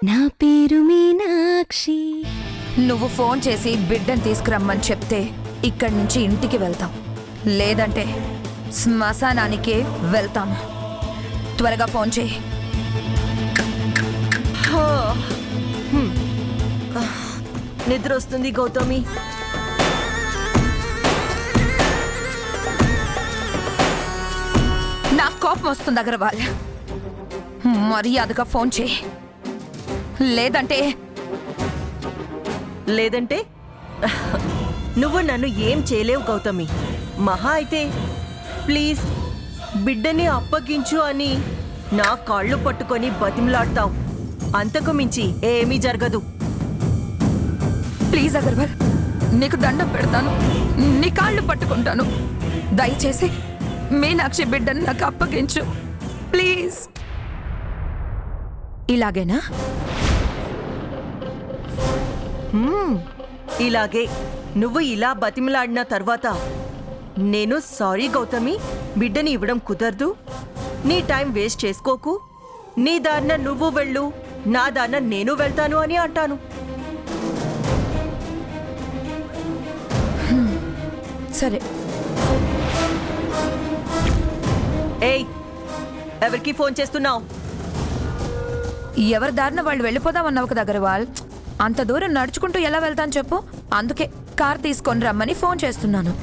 నా పేరు మీనాక్షి. నువ్వు ఫోన్ చేసి బిడ్డను తీసుకురమ్మని చెప్తే ఇక్కడి నుంచి ఇంటికి వెళ్తాం, లేదంటే శ్మశానానికే వెళ్తాం. త్వరగా ఫోన్ చేయి. నిద్ర వస్తుంది గౌతమి. నాకు కోపం వస్తుంది అగర్వాల్. మర్యాదగా ఫోన్ చేయి, లేదంటే నువ్వు నన్ను ఏం చేయలేవు గౌతమి. మహా అయితే ప్లీజ్ బిడ్డని అప్పగించు అని నా కాళ్ళు పట్టుకొని బతిమలాడతావు. అంతకు మించి ఏమీ జరగదు. ప్లీజ్ అగర్వాల్, నీకు దండం పెడతాను, నీ కాళ్ళు పట్టుకుంటాను. దయచేసి మీనాక్షి బిడ్డను నాకు అప్పగించు ప్లీజ్. ఇలాగేనా? ఇలాగే నువ్వు ఇలా బతిమలాడిన తర్వాత నేను సారీ గౌతమి, బిడ్డని ఇవ్వడం కుదరదు, నీ టైం వేస్ట్ చేసుకోకు, నీ దారిన నువ్వు వెళ్ళు, నా దారిన నేను వెళ్తాను అని అంటాను. సరే. ఏయ్, ఎవరికి ఫోన్ చేస్తున్నావు? ఎవరి దారిన వాళ్ళు వెళ్ళిపోదామన్నావు కదా అగర్వాల్. అంత దూరం నడుచుకుంటూ ఎలా వెళ్తాను చెప్పు. అందుకే కార్ తీసుకొని రమ్మని ఫోన్ చేస్తున్నాను.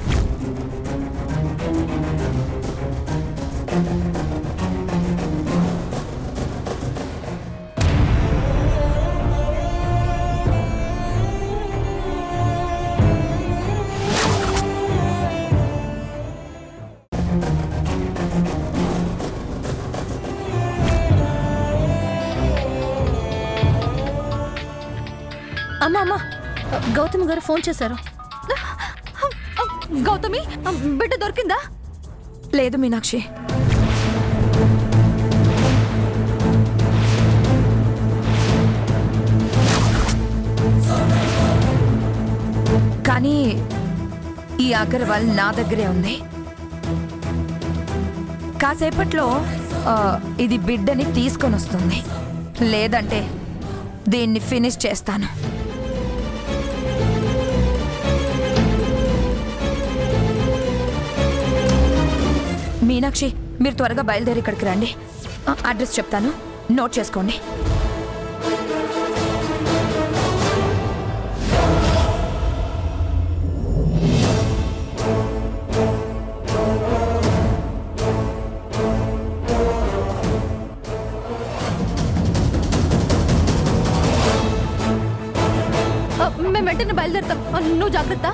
అమ్మా అమ్మా, గౌతమి గారు ఫోన్ చేశారు. గౌతమి, బిడ్డ దొరికిందా? లేదు మీనాక్షి. కానీ ఈ అగర్వాల్ నా దగ్గరే ఉంది. కాసేపట్లో ఇది బిడ్డని తీసుకొని వస్తుంది, లేదంటే దీన్ని ఫినిష్ చేస్తాను. మీనాక్షి, మీరు త్వరగా బయలుదేరి ఇక్కడికి రండి. అడ్రస్ చెప్తాను, నోట్ చేసుకోండి. మేము వెంటనే బయలుదేరుతాం, నువ్వు జాగ్రత్త.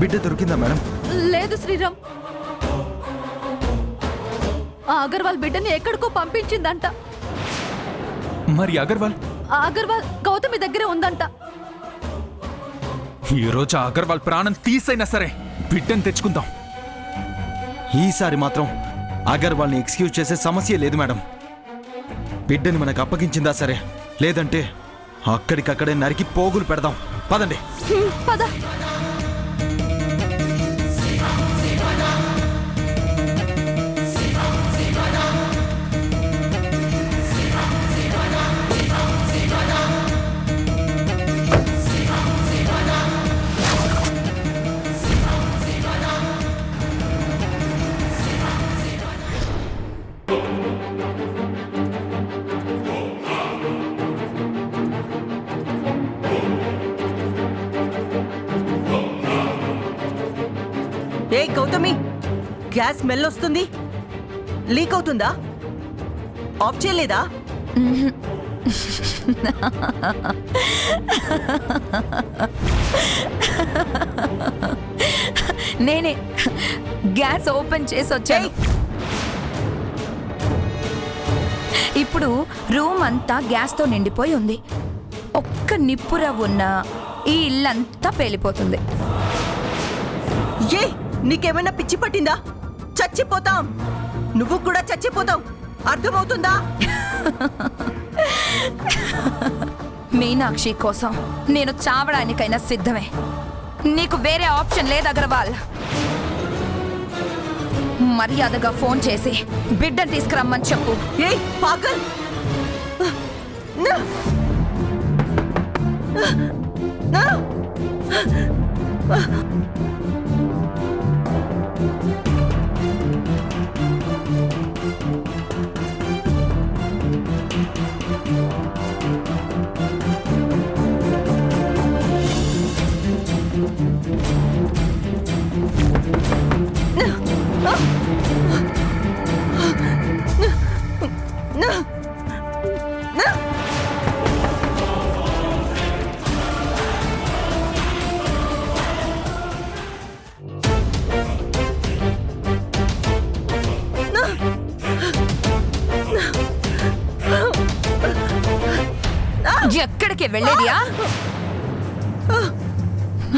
బిడ్డ దొరికిందా మేడం? లేదు శ్రీరామ్, ఆ అగర్వాల్ బిడ్డని ఎక్కడికో పంపించిందంట. మరి అగర్వాల్? ఆ అగర్వాల్ గౌతమి దగ్గరే ఉందంట. ఈ రోజు ఆ అగర్వాల్ ప్రాణం తీసైనా సరే బిడ్డను తెచ్చుకుందాం. ఈసారి మాత్రం అగర్వాల్ని ఎక్స్క్యూజ్ చేసే సమస్య లేదు మేడం. బిడ్డని మనకు అప్పగించిందా సరే, లేదంటే అక్కడికక్కడే నరికి పోగులు పెడదాం. పదండి. పద. ఏ గౌతమి, గ్యాస్ స్మెల్ వస్తుంది. లీక్ అవుతుందా? ఆఫ్ చేయలేదా? నేనే గ్యాస్ ఓపెన్ చేసి వచ్చాను. ఇప్పుడు రూమ్ అంతా గ్యాస్తో నిండిపోయి ఉంది. ఒక్క నిప్పురవ్వ ఉన్నా ఈ ఇల్లంతా పేలిపోతుంది. ఏ, నీకేమైనా పిచ్చి పట్టిందా? చచ్చిపోతాం, నువ్వు కూడా చచ్చిపోతావు, అర్థమవుతుందా? మీనాక్షి కోసం నేను చావడానికైనా సిద్ధమే. నీకు వేరే ఆప్షన్ లేదు అగర్వాల్. మర్యాదగా ఫోన్ చేసి బిడ్డను తీసుకురమ్మని చెప్పు. ఏయ్ పాగల్! నా! నా! ఎక్కడికి వెళ్ళేదియా?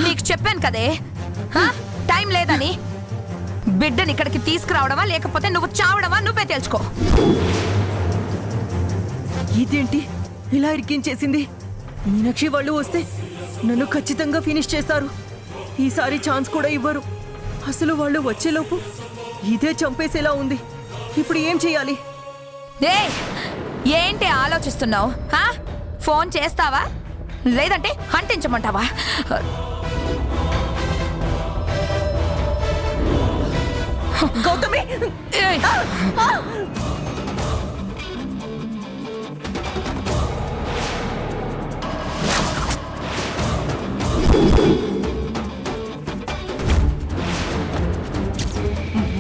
నీకు చెప్పాను కదే హా? టైం లేదని. బిడ్డని ఇక్కడికి తీసుకురావడమా లేకపోతే నువ్వు చావడమా నువ్వే తెలుసుకో. ఇదేంటి ఇలా ఇరికించేసింది? మీనాక్షి వాళ్ళు వస్తే నన్ను ఖచ్చితంగా ఫినిష్ చేస్తారు. ఈసారి ఛాన్స్ కూడా ఇవ్వరు. అసలు వాళ్ళు వచ్చేలోపు ఇదే చంపేసేలా ఉంది. ఇప్పుడు ఏం చేయాలి? ఏయ్, ఏంటి ఆలోచిస్తున్నావు? ఫోన్ చేస్తావా లేదంటే హంటించమంటావా? గౌతమి! ఏయ్,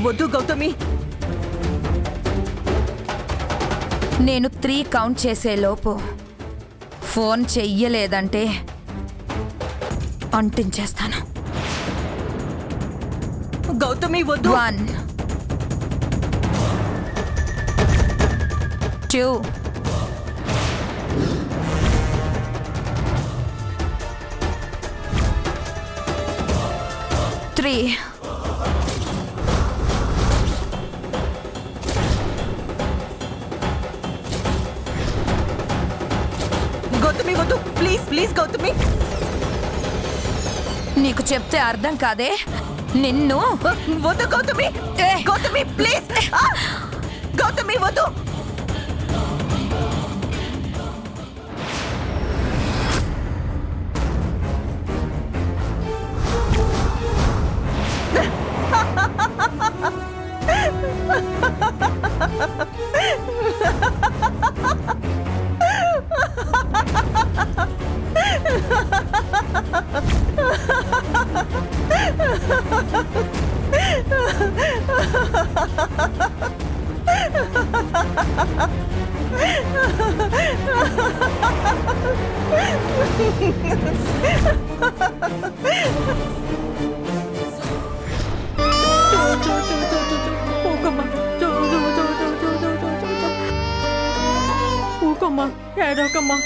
వద్దు గౌతమి. నేను 3 కౌంట్ చేసే లోపు ఫోన్ చెయ్యలేదంటే అంటించేస్తాను. గౌతమి వద్దు. 1 2 3 గౌతమి వద్దు, ప్లీజ్ ప్లీజ్ గౌతమి. నీకు చెప్తే అర్థం కాదే నిన్ను. వద్దు గౌతమి. గౌతమి ప్లీజ్. గౌతమి వద్దు. ఊకమ్మా, ఏడవకమ్మా.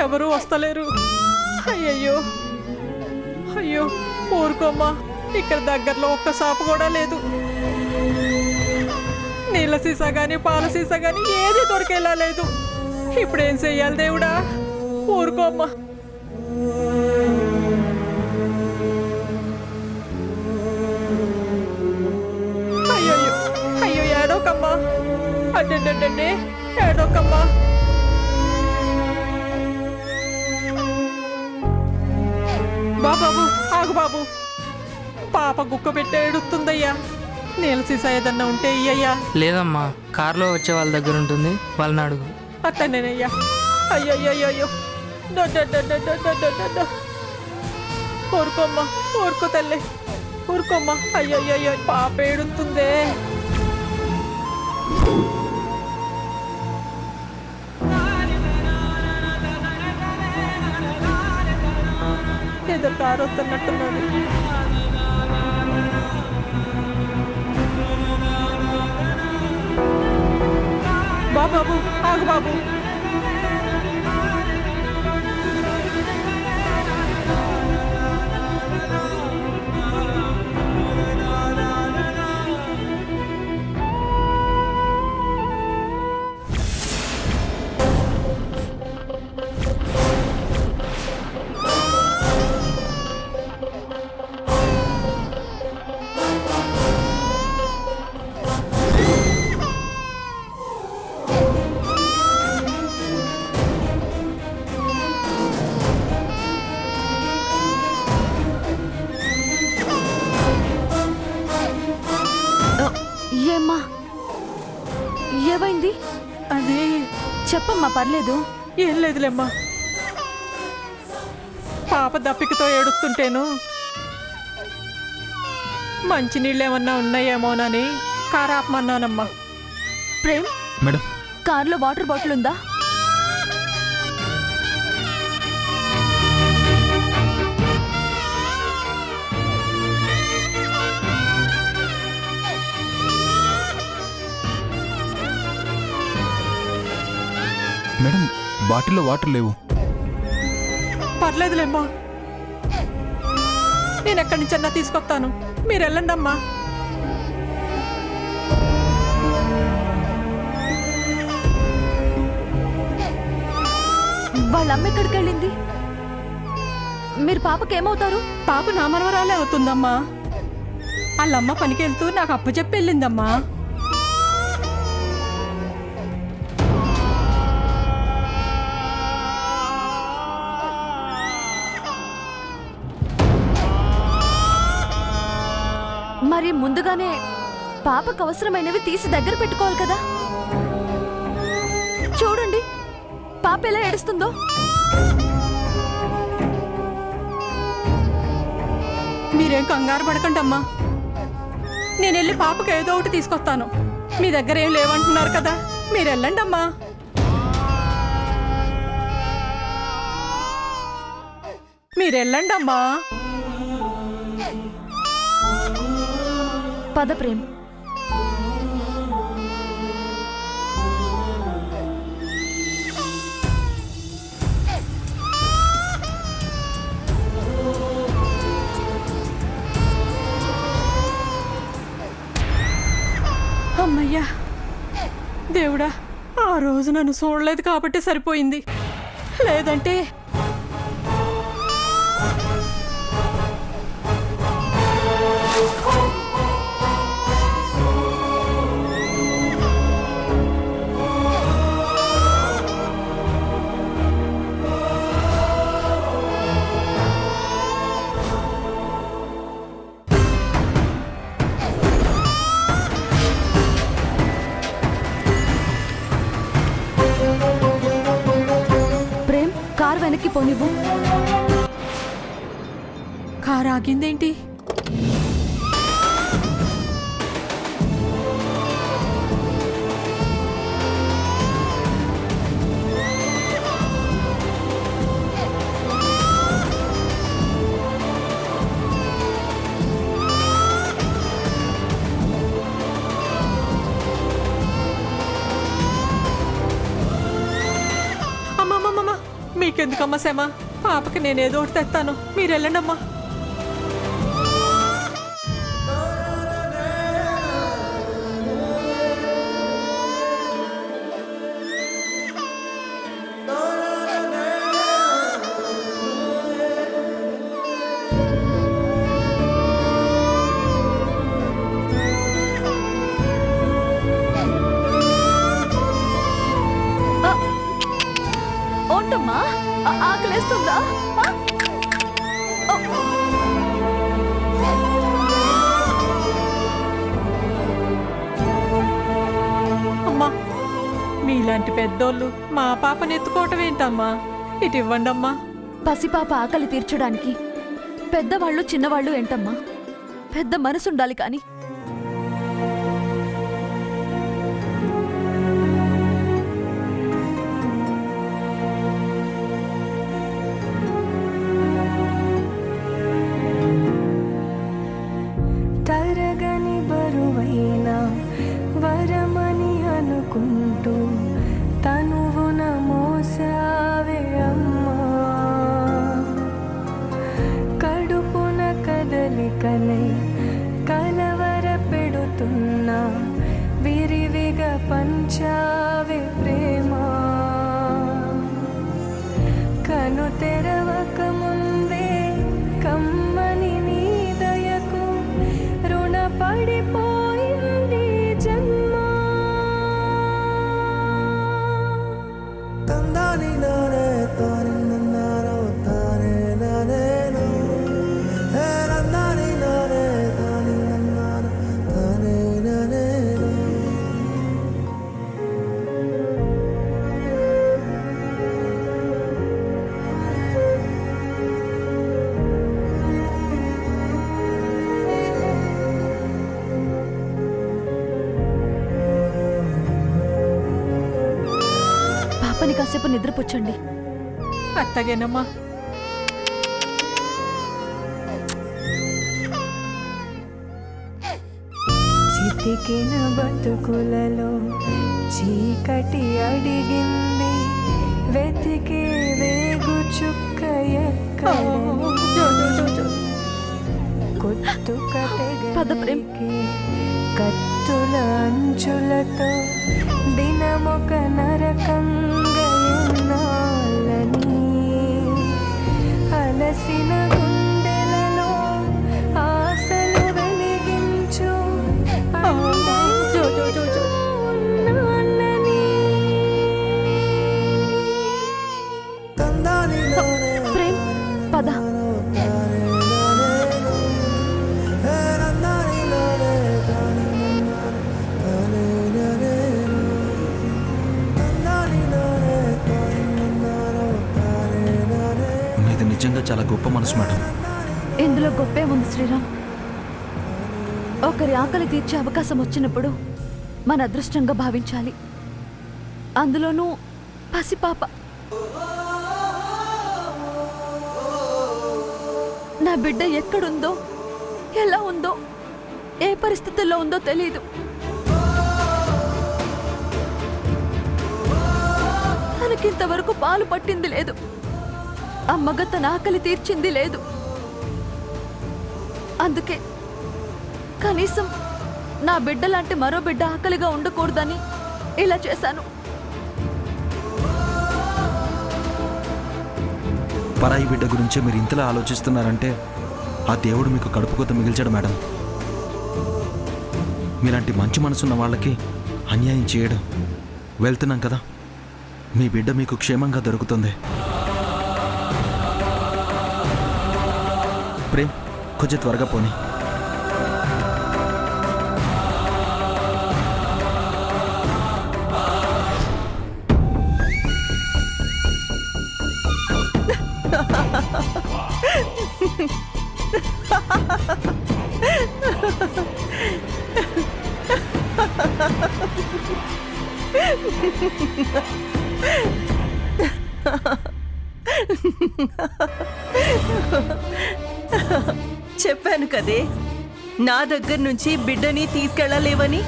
ఎవరు వస్తలేరు. అయ్యయ్యో, అయ్యో ఊరుకోమ్మా. ఇక్కడ దగ్గరలో ఒక్క షాపు కూడా లేదు. నీళ్ళ సీసా గాని పాల సీసా గాని ఏది దొరికేలా లేదు. ఇప్పుడేం చెయ్యాలి దేవుడా? ఊరుకోమ్మా. అయ్యయ్యో, అయ్యో ఏడోకమ్మా. అడ్డండి ఏడోకమ్మా. బాబు ఆగు బాబు. పాప గుక్క పెట్టి ఏడుస్తుందయ్యా. నీళ్ళ సీసా ఏదన్నా ఉంటే ఇయ్యయ్యా. లేదమ్మా, కార్లో వచ్చే వాళ్ళ దగ్గర ఉంటుంది, వాళ్ళని అడుగు. అట్టనేనయ్యా. అయ్యయ్యో, ఊరుకోమ్మా, ఊరుకో తల్లి, ఊరుకోమ్మా. అయ్యయ్యో పాప ఏడుతుందే. ఏదో కారు వస్తున్నట్టున్నది. బాబు ఆగు బాబు. చెప్పమ్మా, పర్లేదు. ఏం లేదులేమ్మా, పాప దప్పికతో ఏడుస్తుంటేను మంచినీళ్ళు ఏమన్నా ఉన్నాయేమోనని కారాపమన్నానమ్మా. ప్రేమ్, మేడం కార్లో వాటర్ బాటిల్ ఉందా? మేడం బాటిల్లో వాటర్ లేవు. పర్లేదులేమ్మా, నేను ఎక్కడి నుంచన్నా తీసుకొస్తాను, మీరు వెళ్ళండి అమ్మా. వాళ్ళ అమ్మ ఎక్కడికి వెళ్ళింది? మీరు పాపకేమవుతారు? పాప నా మనవరాలే అవుతుందమ్మా. వాళ్ళమ్మ పనికి వెళ్తూ నాకు అప్పచెప్పి వెళ్ళిందమ్మా. మరి ముందుగానే పాపకు అవసరమైనవి తీసి దగ్గర పెట్టుకోవాలి కదా. చూడండి పాప ఎలా ఏడుస్తుందో. మీరేం కంగారు పడకండి అమ్మా, నేను వెళ్ళి పాపకి ఏదో ఒకటి తీసుకొస్తాను. మీ దగ్గర ఏం లేవంటున్నారు కదా, మీరు వెళ్ళండి అమ్మా. మీరు వెళ్ళండి అమ్మా. పద ప్రేమ్. అమ్మయ్యా దేవుడా, ఆ రోజు నన్ను చూడలేదు కాబట్టి సరిపోయింది, లేదంటే ప్రేమ్, కార్ వెనక్కి పోనివ్వు. కారు ఆగిందేంటి? అమ్మమ్మమ్మ, మీకెందుకమ్మా శ్రమ, పాపకి నేనేదో ఒకటి తెస్తాను, మీరు వెళ్ళండి అమ్మా. ఓంటమ్మా, ఆకలేస్తుందా? అమ్మా, మీలాంటి పెద్దోళ్ళు మా పాపని ఎత్తుకోవటం ఏంటమ్మా, ఇటు ఇవ్వండి అమ్మా. పసిపాప ఆకలి తీర్చడానికి పెద్దవాళ్ళు చిన్నవాళ్ళు ఏంటమ్మా, పెద్ద మనసుండాలి కానీ. తరగని బరువైన వరమని అనుకుంటూ తనువున మోసావే అమ్మా, కడుపున కదలికనే కలవర పెడుతున్నా విరివిగా పంచావే ప్రేమ, కను తెరవక ముందే కమ్మని నీ దయకు రుణపడిపోయింది జన్మ. తందాని నానే తాని నన్నారో తానే నానేను, హే నందాని నానే తాని నన్నారో తానే నానేను. కాసేపు నిద్రపుచ్చండి. అత్తగేనమ్మా. చితికిన బతుకులలో చీకటి అడిగింది, వెతికే వేగు చుక్క ఎక్కడని, కొత్తుక పద ప్రేమ్. తెగలికే కత్తుల అంచులతో దినమొక నరకంగా ఎన్నాళ్ళని, అలసిన గుండెలలో ఆశలు వెలిగించు ఉన్నాళ్ళని. తందాని నానే ప్రేమ్ పద. తానే నానేను హే నందాని నానే తాని తానే నానేను తందాని నానే తాని నానే మీది నిజంగా చాలా గొప్ప మనసు మేడం. ఇందులో గొప్పే ఉంది శ్రీరామ్. ఒకరి ఆకలి తీర్చే అవకాశం వచ్చినప్పుడు మన అదృష్టంగా భావించాలి. అందులోనూ పసిపాప. నా బిడ్డ ఎక్కడుందో, ఎలా ఉందో, ఏ పరిస్థితుల్లో ఉందో తెలియదు. తనకింతవరకు పాలు పట్టింది లేదు. అమ్మగ తన ఆకలి తీర్చింది లేదు. అందుకే కనీసం నా బిడ్డ లాంటి మరో బిడ్డ ఆకలిగా ఉండకూడదని ఇలా చేశాను. పరాయి బిడ్డ గురించే మీరు ఇంతలా ఆలోచిస్తున్నారంటే ఆ దేవుడు మీకు కడుపు కొత్త మిగిల్చాడు మేడం. మీలాంటి మంచి మనసున్న వాళ్ళకి అన్యాయం చేయడం. వెళ్తున్నాం కదా, మీ బిడ్డ మీకు క్షేమంగా దొరుకుతుంది. ప్రేమ్, కొంచెం త్వరగా పోనీ. చెప్పాను కదే, నా దగ్గర నుంచి బిడ్డని తీసుకెళ్ళలేవని.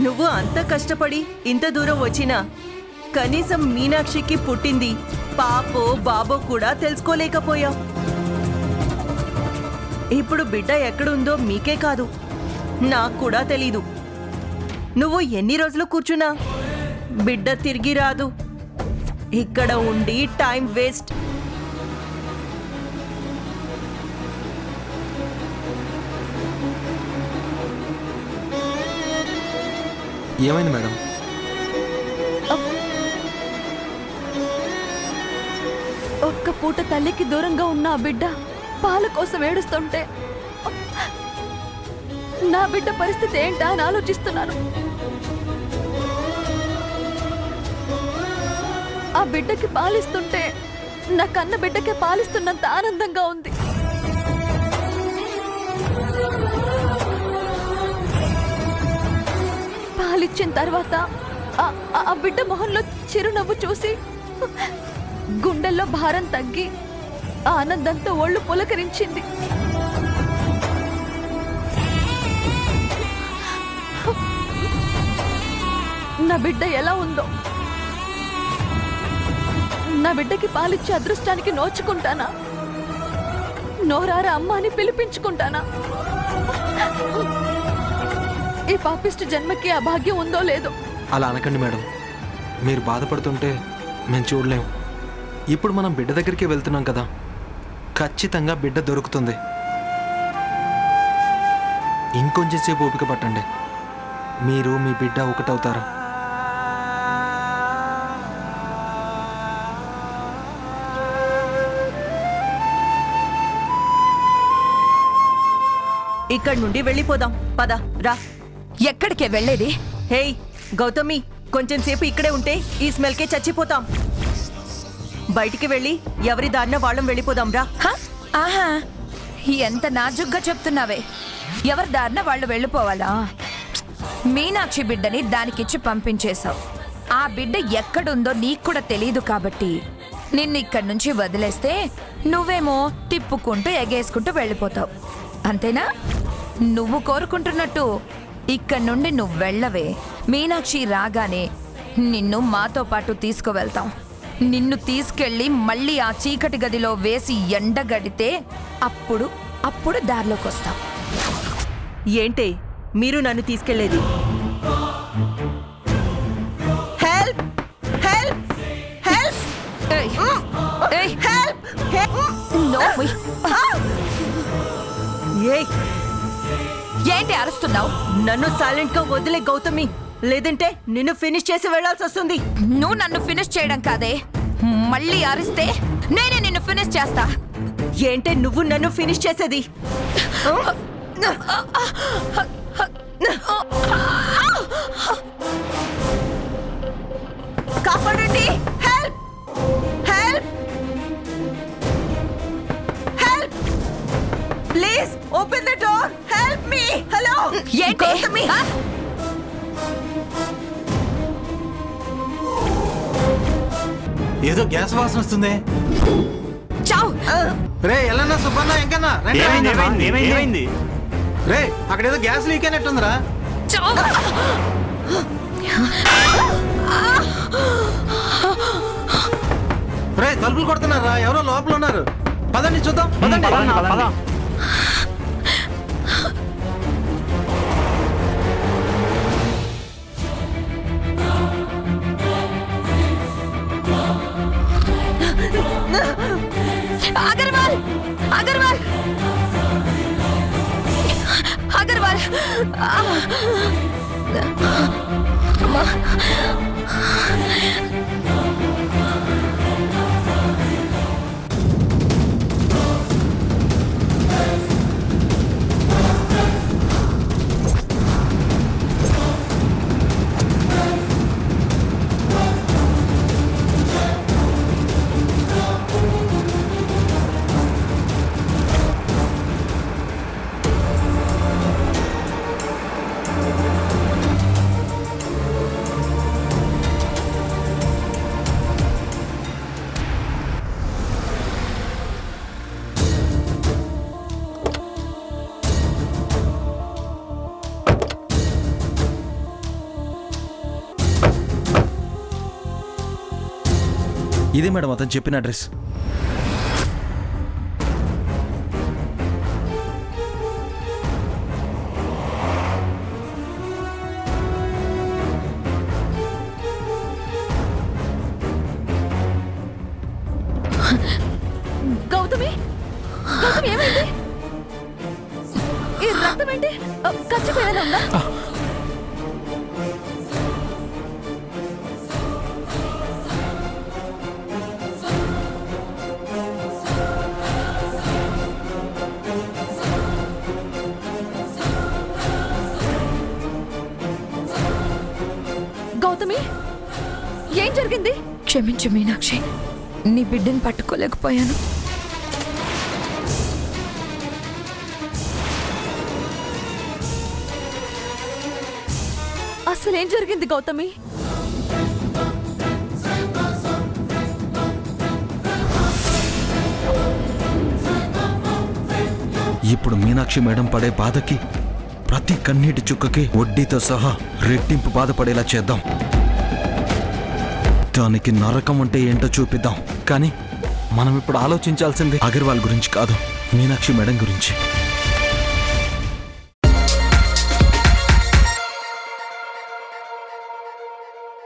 నువ్వు అంత కష్టపడి ఇంత దూరం వచ్చినా కనీసం మీనాక్షికి పుట్టింది పాపో బాబో కూడా తెలుసుకోలేకపోయావు. ఇప్పుడు బిడ్డ ఎక్కడుందో మీకే కాదు, నాకు కూడా తెలీదు. నువ్వు ఎన్ని రోజులు కూర్చున్నా బిడ్డ తిరిగి రాదు. ఇక్కడ ఉండి టైం వేస్ట్. ఏమైంది మేడం? ఒక్క పూట తల్లికి దూరంగా ఉన్న ఆ బిడ్డ పాల కోసం ఏడుస్తుంటే నా బిడ్డ పరిస్థితి ఏంటా అని ఆలోచిస్తున్నాను. ఆ బిడ్డకి పాలిస్తుంటే నా కన్న బిడ్డకే పాలిస్తున్నంత ఆనందంగా ఉంది. పాలిచ్చిన తర్వాత ఆ బిడ్డ మొహంలో చిరునవ్వు చూసి గుండెల్లో భారం తగ్గి ఆనందంతో ఒళ్ళు పులకరించింది. నా బిడ్డ ఎలా ఉందో, నా బిడ్డకి పాలిచ్చే అదృష్టానికి నోచుకుంటానా? నోరారా అమ్మ అని పిలిపించుకుంటానా? ఈ పాపిష్టి జన్మకి ఆ భాగ్యం ఉందో లేదో. అలా అనకండి మేడం, మీరు బాధపడుతుంటే మేము చూడలేము. ఇప్పుడు మనం బిడ్డ దగ్గరికి వెళ్తున్నాం కదా, ఖచ్చితంగా బిడ్డ దొరుకుతుంది. ఇంకొంచెం సేపు ఓపిక పట్టండి, మీరు మీ బిడ్డ ఒకటవుతారు. ఇక్కడి నుండి వెళ్ళిపోదాం. పద రా. ఎక్కడికే వెళ్ళేది? హేయ్ గౌతమి, కొంచెం సేపు ఇక్కడే ఉంటే ఈ స్మెల్కే చచ్చిపోతాం. బయటికి వెళ్ళి ఎవరి దారిన వాళ్ళం వెళ్ళిపోదాం రా. హ? ఆహా, ఎంత నాజుగ్గా చెప్తున్నావే. ఎవరి దారిన వాళ్ళు వెళ్ళిపోవాలా? మీనాక్షి బిడ్డని దానికిచ్చి పంపించేశావు. ఆ బిడ్డ ఎక్కడుందో నీకు కూడా తెలీదు కాబట్టి నిన్ను ఇక్కడి నుంచి వదిలేస్తే నువ్వేమో తిప్పుకుంటూ ఎగేసుకుంటూ వెళ్ళిపోతావు అంతేనా? నువ్వు కోరుకుంటున్నట్టు ఇక్కడి నుండి నువ్వు వెళ్ళవే. మీనాక్షి రాగానే నిన్ను మాతో పాటు తీసుకువెళ్తాం. నిన్ను తీసుకెళ్ళి మళ్ళీ ఆ చీకటి గదిలో వేసి ఎండగడితే అప్పుడు దారిలోకి వస్తాం. ఏంటే మీరు నన్ను తీసుకెళ్లేది? హెల్ప్ హెల్ప్ హెల్ప్ ఏయ్, ఏయ్, హెల్ప్ నో, ఉయ్. ఏయ్ ఏంటి అరుస్తున్నావు? నన్ను సైలెంట్ గా వదిలే గౌతమి, లేదంటే నిన్ను ఫినిష్ చేసి వెళ్లాల్సి వస్తుంది. నువ్వు నన్ను ఫినిష్ చేయడం కాదే, మళ్ళీ అరిస్తే నేనే నిన్ను ఫినిష్ చేస్తా. ఏంటే నువ్వు నన్ను ఫినిష్ చేసేది? కాపాడండి! Help help help please open the door. Help me. Hello ఏంటి? గౌతమి, ఆ? ఏదో గ్యాస్ వాసన వస్తుంది. చావ్. రే ఎల్లన్నా సుబ్బన్న ఎంకన్నా రండి, ఏమైంది? రే అక్కడ ఏదో గ్యాస్ లీక్ అయినట్టుందిరా. చావ్. రే తలుపులు కొడుతున్నారా? ఎవరో లోపల ఉన్నారు. పదండి చూద్దాం. పదండి. అగర్వాల్, అగర్వాల్, అగర్వాల్. అమ్మా. ఇదే మేడం అతను చెప్పిన అడ్రస్. గౌతమి, గౌతమి ఏమైంది? ఈ రక్తం ఏంటి? ఖచ్చితంగా ఉందా? గౌతమి, ఏం జరిగింది? క్షమించు మీనాక్షి, నీ బిడ్డను పట్టుకోలేకపోయాను. అసలేం జరిగింది గౌతమి? ఇప్పుడు మీనాక్షి మేడం పడే బాధకి, ప్రతి కన్నీటి చుక్కకి వడ్డీతో సహా రెట్టింపు బాధపడేలా చేద్దాం. దానికి నరకం అంటే ఏంటో చూపిద్దాం. కానీ మనం ఇప్పుడు ఆలోచించాల్సింది అగర్వాల్ గురించి కాదు, మీనాక్షి మేడం గురించి.